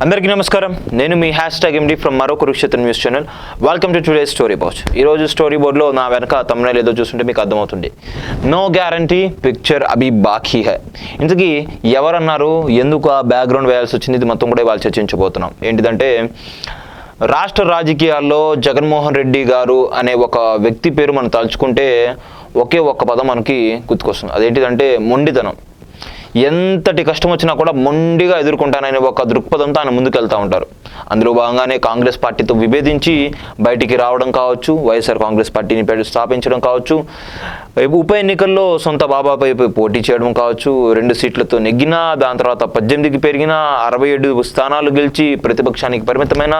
అందరికీ నమస్కారం. నేను మీ #MD ఫ్రమ్ మరో Kurukshetra news channel. Welcome to today story board. ఈరోజు స్టోరీ బోర్డులో నా వెనక తమ్ముళ్ళు ఏదో చూస్తుంటే మీకు అర్థమవుతుంది. నో గ్యారంటీ పిక్చర్ అభి బాకీ హై. ఇంతకీ ఎవరన్నారు, ఎందుకు ఆ బ్యాక్గ్రౌండ్ వేయాల్సి వచ్చింది, ఇది మొత్తం కూడా వాళ్ళు చర్చించబోతున్నాం. ఏంటిదంటే రాష్ట్ర రాజకీయాల్లో జగన్మోహన్ రెడ్డి గారు అనే ఒక వ్యక్తి పేరు మనం తలుచుకుంటే ఒకే ఒక్క పదం మనకి గుర్తుకొస్తుంది. అదేంటిదంటే మొండితనం. ఎంతటి కష్టం వచ్చినా కూడా మొండిగా ఎదుర్కొంటాననే ఒక దృక్పథంతో ఆయన ముందుకెళ్తూ ఉంటారు. అందులో భాగంగానే కాంగ్రెస్ పార్టీతో విభేదించి బయటికి రావడం కావచ్చు, వైఎస్ఆర్ కాంగ్రెస్ పార్టీని స్థాపించడం కావచ్చు, ఉప ఎన్నికల్లో సొంత బాబాపై పోటీ చేయడం కావచ్చు, 2 సీట్లతో నెగ్గినా, దాని తర్వాత 18కి పెరిగిన 67 స్థానాలు గెలిచి ప్రతిపక్షానికి పరిమితమైన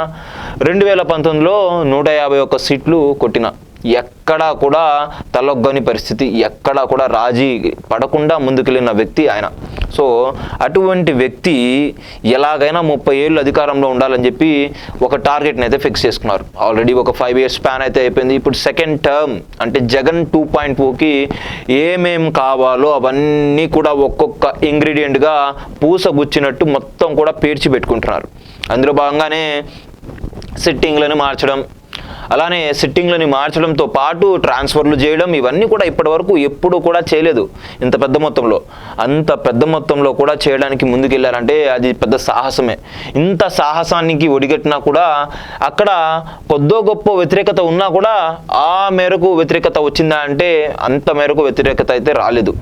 2019లో 151 సీట్లు కొట్టిన ఎక్కడా కూడా తలొగ్గని పరిస్థితి, ఎక్కడా కూడా రాజీ పడకుండా ముందుకెళ్ళిన వ్యక్తి ఆయన. సో అటువంటి వ్యక్తి ఎలాగైనా 30 ఏళ్ళు అధికారంలో ఉండాలని చెప్పి ఒక టార్గెట్ని అయితే ఫిక్స్ చేసుకున్నారు. ఆల్రెడీ ఒక 5 ఇయర్స్ స్పాన్ అయితే అయిపోయింది. ఇప్పుడు సెకండ్ టర్మ్ అంటే జగన్ 2.0కి ఏమేం కావాలో అవన్నీ కూడా ఒక్కొక్క ఇంగ్రీడియంట్గా పూసగుచ్చినట్టు మొత్తం కూడా పేర్చి పెట్టుకుంటున్నారు. అందులో భాగంగానే సిట్టింగ్లను మార్చడం, అలానే సిట్టింగ్లని మార్చడంతో పాటు ట్రాన్స్ఫర్లు చేయడం, ఇవన్నీ కూడా ఇప్పటి వరకు ఎప్పుడు కూడా చేయలేదు ఇంత పెద్ద మొత్తంలో. అంత పెద్ద మొత్తంలో కూడా చేయడానికి ముందుకెళ్ళారంటే అది పెద్ద సాహసమే. ఇంత సాహసానికి ఒడిగట్టినా కూడా అక్కడ కొద్దో గొప్ప వ్యతిరేకత ఉన్నా కూడా ఆ మేరకు వ్యతిరేకత వచ్చిందా అంటే అంత మేరకు వ్యతిరేకత అయితే రాలేదు.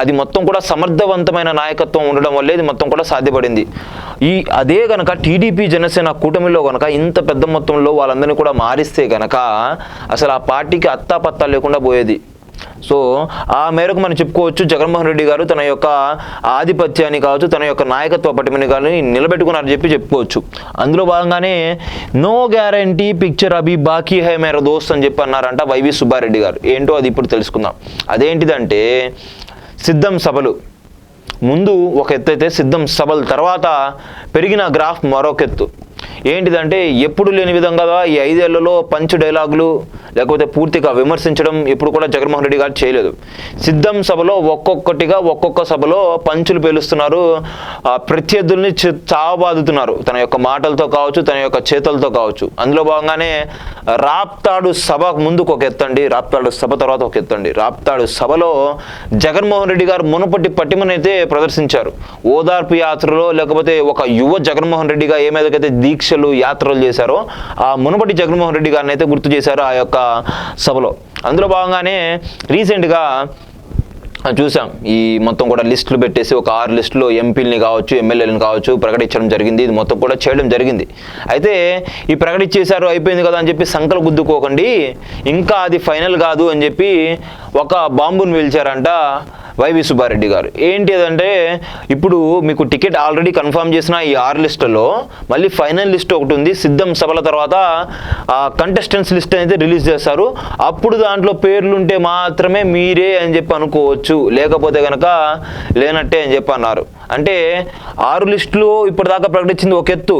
అది మొత్తం కూడా సమర్థవంతమైన నాయకత్వం ఉండడం వల్లే ఇది మొత్తం కూడా సాధ్యపడింది. అదే గనక టీడీపీ జనసేన కూటమిలో గనక ఇంత పెద్ద మొత్తంలో వాళ్ళందరినీ కూడా మారిస్తే గనక అసలు ఆ పార్టీకి అత్తాపత్తా లేకుండా పోయేది. సో ఆ మేరకు మనం చెప్పుకోవచ్చు, జగన్మోహన్ రెడ్డి గారు తన యొక్క ఆధిపత్యాన్ని కావచ్చు, తన యొక్క నాయకత్వ పటిమని కానీ నిలబెట్టుకున్నారని చెప్పుకోవచ్చు. అందులో భాగంగానే నో గ్యారంటీ పిక్చర్ అభి బాకీ హై మేరా దోస్త్ అని చెప్పి అన్నారంట వైవి సుబ్బారెడ్డి గారు. ఏంటో అది ఇప్పుడు తెలుసుకుందాం. అదేంటిదంటే సిద్ధం సభలు ముందు ఒక ఎత్తు అయితే సిద్ధం సభల తర్వాత పెరిగిన గ్రాఫ్ మరొక ఎత్తు. ఏంటిదంటే ఎప్పుడు లేని విధంగా ఈ 5 ఏళ్లలో పంచ్ డైలాగులు లేకపోతే పూర్తిగా విమర్శించడం ఎప్పుడు కూడా జగన్మోహన్ రెడ్డి గారు చేయలేదు. సిద్ధం సభలో ఒక్కొక్కటిగా ఒక్కొక్క సభలో పంచులు పేలుస్తున్నారు, ప్రత్యర్థుల్ని చావబాదుతున్నారు తన యొక్క మాటలతో కావచ్చు, తన యొక్క చేతలతో కావచ్చు. అందులో భాగంగానే రాప్తాడు సభ ముందుకు ఒక ఎత్తండి, రాప్తాడు సభ తర్వాత ఒక ఎత్తండి. రాప్తాడు సభలో జగన్మోహన్ రెడ్డి గారు మునుపటి పట్టిమనైతే ప్రదర్శించారు. ఓదార్పు యాత్రలో లేకపోతే ఒక యువ జగన్మోహన్ రెడ్డిగా ఏ మీదకైతే దీక్షలు యాత్రలు చేశారో ఆ మునుపటి జగన్మోహన్ రెడ్డి గారిని అయితే గుర్తు చేశారు ఆ యొక్క సభలో. అందులో భాగంగానే రీసెంట్గా చూసాం, ఈ మొత్తం కూడా లిస్టులు పెట్టేసి ఒక 6 లిస్టులో ఎంపీలని కావచ్చు, ఎమ్మెల్యేలను కావచ్చు ప్రకటించడం జరిగింది. ఇది మొత్తం కూడా చేయడం జరిగింది. అయితే ఈ ప్రకటించేశారు అయిపోయింది కదా అని చెప్పి సంకలు గుద్దుకోకండి, ఇంకా అది ఫైనల్ కాదు అని చెప్పి ఒక బాంబును పేల్చారంట వైవి సుబ్బారెడ్డి గారు. ఏంటి అదంటే ఇప్పుడు మీకు టికెట్ ఆల్రెడీ కన్ఫర్మ్ చేసిన ఈ 6 లిస్టులో మళ్ళీ ఫైనల్ లిస్ట్ ఒకటి ఉంది. సిద్ధం సభల తర్వాత కంటెస్టెంట్స్ లిస్ట్ అయితే రిలీజ్ చేస్తారు. అప్పుడు దాంట్లో పేర్లుంటే మాత్రమే మీరే అని చెప్పి అనుకోవచ్చు, లేకపోతే కనుక లేనట్టే అని చెప్పి అన్నారు. అంటే 6 లిస్టులు ఇప్పటిదాకా ప్రకటించింది ఒక ఎత్తు,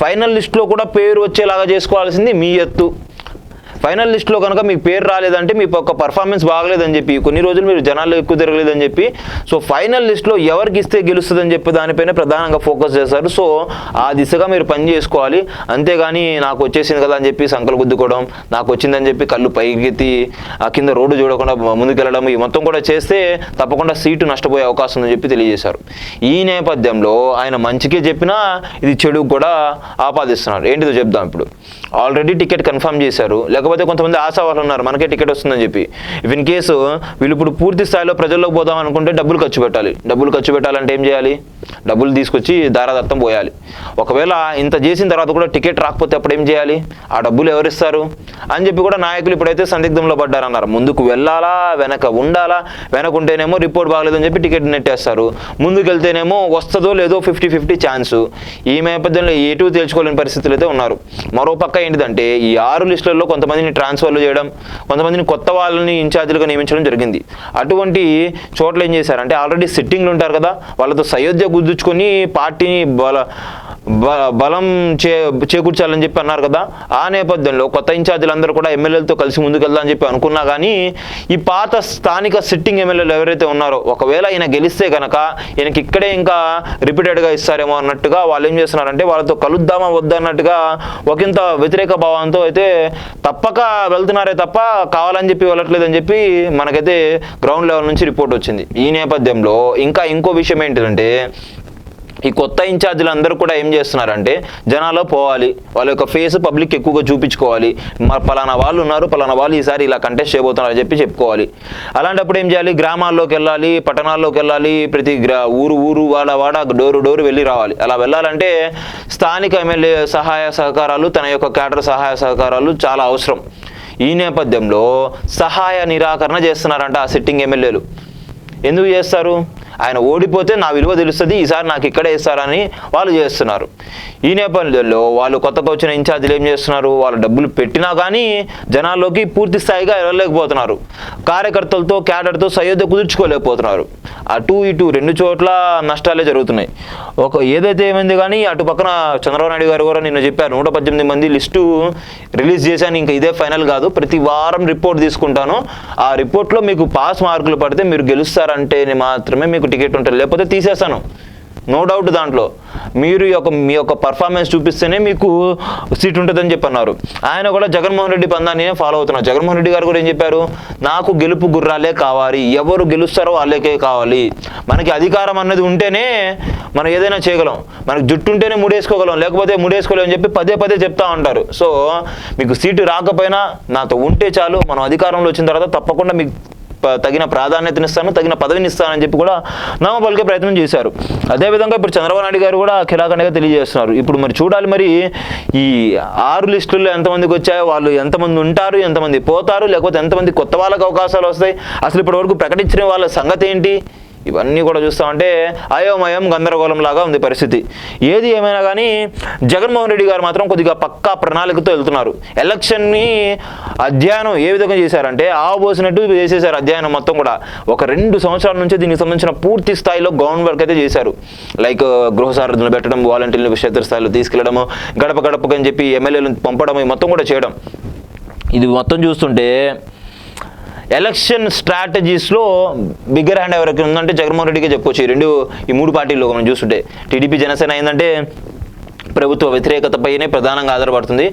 ఫైనల్ లిస్టులో కూడా పేరు వచ్చేలాగా చేసుకోవాల్సింది మీ ఎత్తు. ఫైనల్ లిస్టులో కనుక మీకు పేరు రాలేదంటే మీ యొక్క పర్ఫార్మెన్స్ బాగలేదని చెప్పి, కొన్ని రోజులు మీరు జనాల్లో ఎక్కువ తిరగలేదని చెప్పి, సో ఫైనల్ లిస్టులో ఎవరికి ఇస్తే గెలుస్తుందని చెప్పి దానిపైన ప్రధానంగా ఫోకస్ చేస్తారు. సో ఆ దిశగా మీరు పని చేసుకోవాలి. అంతేగాని నాకు వచ్చేసింది కదా అని చెప్పి సంకలు గుద్దుకోవడం, నాకు వచ్చిందని చెప్పి కళ్ళు పైకెత్తి కింద రోడ్డు చూడకుండా ముందుకెళ్ళడం, ఈ మొత్తం కూడా చేస్తే తప్పకుండా సీటు నష్టపోయే అవకాశం ఉందని చెప్పి తెలియజేశారు. ఈ నేపథ్యంలో ఆయన మంచికే చెప్పినా ఇది చెడుకు కూడా ఆపాదిస్తున్నారు. ఏంటిదో చెప్దాం. ఇప్పుడు ఆల్రెడీ టికెట్ కన్ఫర్మ్ చేశారు, లేకపోతే కొంతమంది ఆశావాళ్ళు ఉన్నారు మనకే టికెట్ వస్తుందని చెప్పి. ఇన్ కేసు వీళ్ళు ఇప్పుడు పూర్తి స్థాయిలో ప్రజల్లోకి పోదాం అనుకుంటే డబ్బులు ఖర్చు పెట్టాలి. డబ్బులు ఖర్చు పెట్టాలంటే ఏం చేయాలి? డబ్బులు తీసుకొచ్చి దారాదత్తం పోయాలి. ఒకవేళ ఇంత చేసిన తర్వాత కూడా టికెట్ రాకపోతే అప్పుడు ఏం చేయాలి? ఆ డబ్బులు ఎవరిస్తారు అని చెప్పి కూడా నాయకులు ఇప్పుడైతే సందిగ్ధంలో పడ్డారన్నారు. ముందుకు వెళ్ళాలా, వెనక ఉండాలా? వెనక ఉంటేనేమో రిపోర్ట్ బాగలేదని చెప్పి టికెట్ నెట్టేస్తారు, ముందుకు వెళ్తేనేమో వస్తుందో లేదో 50-50 ఛాన్సు. ఈ నేపథ్యంలో ఎటు తేల్చుకోలేని పరిస్థితులు అయితే ఉన్నారు. మరోపక్క ఏంటిదంటే ఈ 6 లిస్టులలో కొంతమందిని ట్రాన్స్ఫర్లు చేయడం, కొంతమందిని కొత్త వాళ్ళని ఇన్ఛార్జీలుగా నియమించడం జరిగింది. అటువంటి చోట్ల ఏం చేశారంటే ఆల్రెడీ సిట్టింగ్లు ఉంటారు కదా, వాళ్ళతో సయోధ్య గుద్దుచుకొని పార్టీని బలం చేకూర్చాలని చెప్పి అన్నారు కదా. ఆ నేపథ్యంలో కొత్త ఇన్ఛార్జీలందరూ కూడా ఎమ్మెల్యేలతో కలిసి ముందుకెళ్దామని చెప్పి అనుకున్నా కానీ ఈ పాత స్థానిక సిట్టింగ్ ఎమ్మెల్యేలు ఎవరైతే ఉన్నారో ఒకవేళ ఈయన గెలిస్తే కనుక ఈయనకి ఇక్కడే ఇంకా రిపీటెడ్గా ఇస్తారేమో అన్నట్టుగా వాళ్ళు ఏం చేస్తున్నారంటే వాళ్ళతో కలుద్దామా వద్దన్నట్టుగా ఒకంత వ్యతిరేక భావంతో అయితే తప్పక వెళ్తున్నారే తప్ప కావాలని చెప్పి వెళ్ళట్లేదని చెప్పి మనకైతే గ్రౌండ్ లెవెల్ నుంచి రిపోర్ట్ వచ్చింది. ఈ నేపథ్యంలో ఇంకో విషయం ఏంటంటే ఈ కొత్త ఇన్ఛార్జీలు అందరూ కూడా ఏం చేస్తున్నారంటే జనాల్లో పోవాలి, వాళ్ళ యొక్క ఫేస్ పబ్లిక్ ఎక్కువగా చూపించుకోవాలి, పలానా వాళ్ళు ఉన్నారు, పలానా వాళ్ళు ఈసారి ఇలా కంటెస్ట్ చేయబోతున్నారని చెప్పి చెప్పుకోవాలి. అలాంటప్పుడు ఏం చేయాలి, గ్రామాల్లోకి వెళ్ళాలి, పట్టణాల్లోకి వెళ్ళాలి, ప్రతి ఊరు వాడ డోరు వెళ్ళి రావాలి. అలా వెళ్ళాలంటే స్థానిక ఎమ్మెల్యే సహాయ సహకారాలు, తన యొక్క క్యాడర్ సహాయ సహకారాలు చాలా అవసరం. ఈ నేపథ్యంలో సహాయ నిరాకరణ చేస్తున్నారంట ఆ సిట్టింగ్ ఎమ్మెల్యేలు. ఎందుకు చేస్తారు? ఆయన ఓడిపోతే నా విలువ తెలుస్తుంది, ఈసారి నాకు ఇక్కడే ఇస్తారని వాళ్ళు చేస్తున్నారు. ఈ నేపథ్యంలో వాళ్ళు కొత్తగా వచ్చిన ఇన్ఛార్జీలు ఏం చేస్తున్నారు, వాళ్ళు డబ్బులు పెట్టినా కానీ జనాల్లోకి పూర్తి స్థాయిగా వెళ్ళలేకపోతున్నారు, కార్యకర్తలతో క్యాడర్తో సయోధ్య కుదుర్చుకోలేకపోతున్నారు. అటు ఇటు 2 చోట్ల నష్టాలే జరుగుతున్నాయి. ఏదైతే ఏమైంది కానీ అటు పక్కన చంద్రబాబు నాయుడు గారు కూడా నిన్న చెప్పారు 118 మంది లిస్టు రిలీజ్ చేశాను, ఇంకా ఇదే ఫైనల్ కాదు, ప్రతి వారం రిపోర్ట్ తీసుకుంటాను, ఆ రిపోర్ట్లో మీకు పాస్ మార్కులు పడితే మీరు గెలుస్తారంటే మాత్రమే మీకు టికెట్ ఉంటుంది, లేకపోతే తీసేస్తాను, నో డౌట్. దాంట్లో మీరు మీ యొక్క పర్ఫార్మెన్స్ చూపిస్తేనే మీకు సీట్ ఉంటుందని చెప్పి అన్నారు. ఆయన కూడా జగన్మోహన్ రెడ్డి పందాన్ని ఫాలో అవుతున్నారు. జగన్మోహన్ రెడ్డి గారు కూడా ఏం చెప్పారు, నాకు గెలుపు గుర్రాలే కావాలి, ఎవరు గెలుస్తారో వాళ్ళకే కావాలి, మనకి అధికారం అన్నది ఉంటేనే మనం ఏదైనా చేయగలం, మనకు జుట్టు ఉంటేనే ముడేసుకోగలం, లేకపోతే ముడేసుకోలేం అని చెప్పి పదే చెప్తా ఉంటారు. సో మీకు సీటు రాకపోయినా నాతో ఉంటే చాలు, మనం అధికారంలో వచ్చిన తర్వాత తప్పకుండా మీకు తగిన ప్రాధాన్యతనిస్తాను, తగిన పదవిని ఇస్తానని చెప్పి కూడా నామ పలికే ప్రయత్నం చేశారు. అదేవిధంగా ఇప్పుడు చంద్రబాబు నాయుడు గారు కూడా ఖిలాఖండిగా తెలియజేస్తున్నారు. ఇప్పుడు మరి చూడాలి, మరి ఈ 6 లిస్టుల్లో ఎంతమందికి వచ్చాయో, వాళ్ళు ఎంతమంది ఉంటారు, ఎంతమంది పోతారు, లేకపోతే ఎంతమంది కొత్త వాళ్ళకి అవకాశాలు వస్తాయి, అసలు ఇప్పటి వరకు ప్రకటించిన వాళ్ళ సంగతి ఏంటి, ఇవన్నీ కూడా చూస్తామంటే అయోమయం గందరగోళం లాగా ఉంది పరిస్థితి. ఏది ఏమైనా కానీ జగన్మోహన్ రెడ్డి గారు మాత్రం కొద్దిగా పక్కా ప్రణాళికతో వెళ్తున్నారు. ఎలక్షన్ని అధ్యయనం ఏ విధంగా చేశారంటే ఆవబోసినట్టు చేసేసారు అధ్యయనం మొత్తం కూడా. ఒక 2 సంవత్సరాల నుంచి దీనికి సంబంధించిన పూర్తి స్థాయిలో గ్రౌండ్ వర్క్ అయితే చేశారు. లైక్ గృహ సారథులను పెట్టడం, వాలంటీర్లను క్షేత్రస్థాయిలో తీసుకెళ్లడము, గడపకు అని చెప్పి ఎమ్మెల్యేలను పంపడం, ఈ మొత్తం కూడా చేయడం. ఇది మొత్తం చూస్తుంటే ఎలక్షన్ స్ట్రాటజీస్లో బిగ్గర్ హ్యాండ్ ఎవరికి ఉందంటే జగన్మోహన్ రెడ్డికే చెప్పొచ్చు. ఈ 3 పార్టీల్లో మనం చూస్తుంటే టీడీపీ జనసేన ఏంటంటే ప్రభుత్వ వ్యతిరేకతపైనే ప్రధానంగా ఆధారపడుతుంది.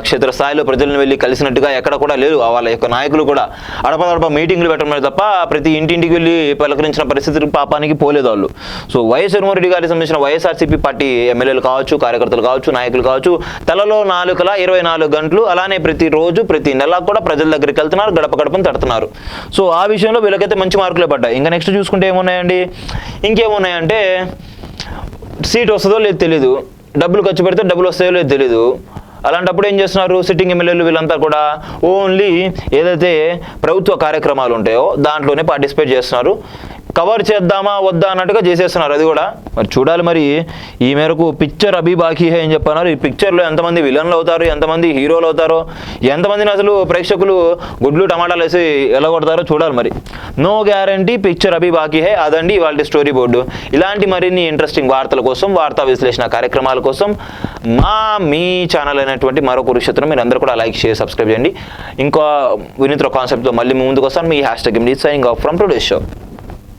క్షేత్రస్థాయిలో ప్రజలను వెళ్ళి కలిసినట్టుగా ఎక్కడ కూడా లేరు. వాళ్ళ యొక్క నాయకులు కూడా అడపదడప మీటింగ్లు పెట్టడం తప్ప ప్రతి ఇంటింటికి వెళ్ళి పలకరించిన పరిస్థితి పాపానికి పోలేదు వాళ్ళు. సో వైఎస్ జగన్మోహన్ రెడ్డి గారికి సంబంధించిన వైఎస్ఆర్సీపీ పార్టీ ఎమ్మెల్యేలు కావచ్చు, కార్యకర్తలు కావచ్చు, నాయకులు కావచ్చు, తలలో 24 గంటలు అలానే ప్రతిరోజు ప్రతి నెల కూడా ప్రజల దగ్గరికి వెళ్తున్నారు, గడపని తడుతున్నారు. సో ఆ విషయంలో వీళ్ళకైతే మంచి మార్కులే పడ్డాయి. ఇంకా నెక్స్ట్ చూసుకుంటే ఇంకేమున్నాయంటే సీట్ వస్తుందో లేదు తెలీదు, డబ్బులు ఖర్చు పెడితే డబ్బులు వస్తాయో లేదో తెలీదు. అలాంటప్పుడు ఏం చేస్తున్నారు సిట్టింగ్ ఎమ్మెల్యేలు వీళ్ళంతా కూడా ఓన్లీ ఏదైతే ప్రభుత్వ కార్యక్రమాలు ఉంటాయో దాంట్లోనే పార్టిసిపేట్ చేస్తున్నారు. కవర్ చేద్దామా వద్దా అన్నట్టుగా చేసేస్తున్నారు. అది కూడా మరి చూడాలి. మరి ఈ మేరకు పిక్చర్ అభి బాకీ హై అని చెప్పన్నారు. ఈ పిక్చర్లో ఎంతమంది విలన్లు అవుతారు, ఎంతమంది హీరోలు అవుతారో, ఎంతమందిని అసలు ప్రేక్షకులు గుడ్లు టమాటాలు వేసి ఎలా కొడతారో చూడాలి. మరి నో గ్యారంటీ పిక్చర్ అభి బాకీ హై. అదండి ఇవాళ స్టోరీ బోర్డు. ఇలాంటి మరిన్ని ఇంట్రెస్టింగ్ వార్తల కోసం, వార్తా విశ్లేషణ కార్యక్రమాల కోసం మీ ఛానల్ అయినటువంటి మరో కురుక్షేత్రం మీరు అందరూ కూడా లైక్ షేర్ సబ్స్క్రైబ్ చేయండి. ఇంకో వినూత్న కాన్సెప్ట్తో మళ్ళీ ముందుకు వస్తాను. మీ #MD signing off from today show.